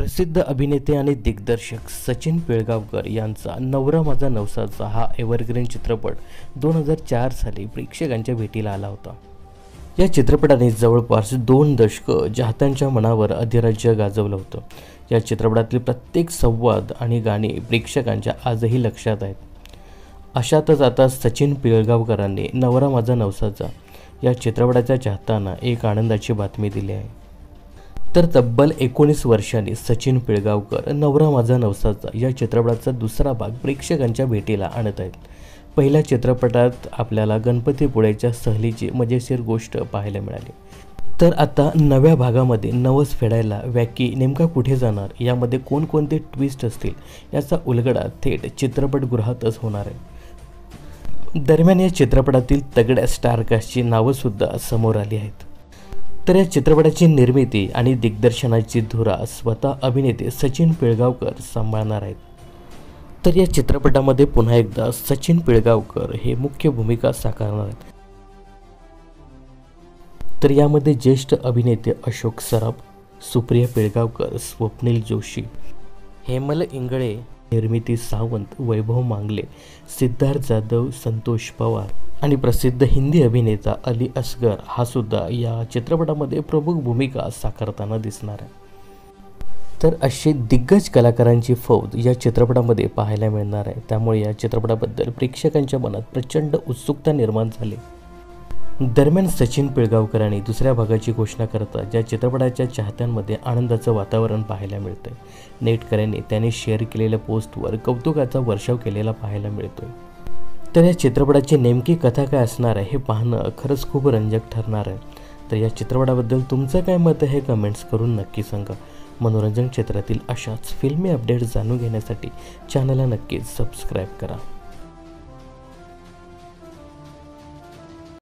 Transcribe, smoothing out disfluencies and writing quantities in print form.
प्रसिद्ध अभिनेते आणि दिग्दर्शक सचिन पिळगावकर यांचा नवरा माझा नवसाचा हा एव्हरग्रीन चित्रपट 2004 साली प्रेक्षकांच्या भेटीला आला होता। या चित्रपटाने जवळपास 2 दशकं चाहत्यांच्या मनावर अधिराज्य गाजवलं होतं। या चित्रपटातील प्रत्येक संवाद आणि गाणी प्रेक्षकांच्या आजही लक्षात आहेत। अशातच आता सचिन पिळगावकरांनी नवरा माझा नवसाचा या चित्रपटाच्या चाहत्यांना एक आनंदाची बातमी दिली आहे। तर तब्बल 19 वर्षांनी सचिन पिळगावकर नवरा माझा नवसाचा या चित्रपटाचा दुसरा भाग प्रेक्षकांच्या भेटीला आणत आहेत। पहिल्या चित्रपटात आपल्याला गणपतीपुळेच्या सहलीची मजेशीर गोष्ट पाहायला मिळाली, तर आता नव्या भागामध्ये नवस फेडायला वॅकी नेमका कुठे जाणार, यामध्ये कोणकोणते ट्विस्ट असतील याचा उलगडा थेट चित्रपटगृहातच होणार आहे। दरम्यान या चित्रपटातील तगड्या स्टारकास्टची नावंसुद्धा समोर आली आहेत। तर या चित्रपटाची निर्मिती आणि दिग्दर्शनाची धुरा स्वतः अभिनेते सचिन पिळगावकर सांभाळणार आहेत। तर या चित्रपटामध्ये पुन्हा एकदा सचिन पिळगावकर हे मुख्य भूमिका साकारणार आहेत। तर यामध्ये ज्येष्ठ अभिनेते अशोक सराफ, सुप्रिया पिळगावकर, स्वप्नील जोशी, हेमल इंगळे, निर्मिती सावंत, वैभव मांगले, सिद्धार्थ जाधव, संतोष पवार आणि प्रसिद्ध हिंदी अभिनेता अली असगर हा सुद्धा या चित्रपटामध्ये प्रमुख भूमिका साकारताना दिसणार आहे। तर असे दिग्गज कलाकारांची फौज या चित्रपटामध्ये पाहायला मिळणार आहे। त्यामुळे या चित्रपटाबद्दल प्रेक्षकांच्या मनात प्रचंड उत्सुकता निर्माण झाली। दरम्यान सचिन पिळगावकरांनी दुसऱ्या भागाची घोषणा करतात या चित्रपटाच्या चाहत्यांमध्ये आनंदाचं वातावरण पाहायला मिळतंय। नेटकऱ्यांनी त्यांनी शेअर केलेल्या पोस्टवर कौतुकाचा वर्षाव केलेला पाहायला मिळतोय। तर या चित्रपटाची नेमकी कथा काय असणार आहे हे पाहणं खरंच खूप रंजक ठरणार आहे। तर या चित्रपटाबद्दल तुमचं काय मत आहे हे कमेंट्स करून नक्की सांगा। मनोरंजन क्षेत्रातील अशाच फिल्मी अपडेट्स जाणून घेण्यासाठी चॅनलला नक्कीच सबस्क्राईब करा।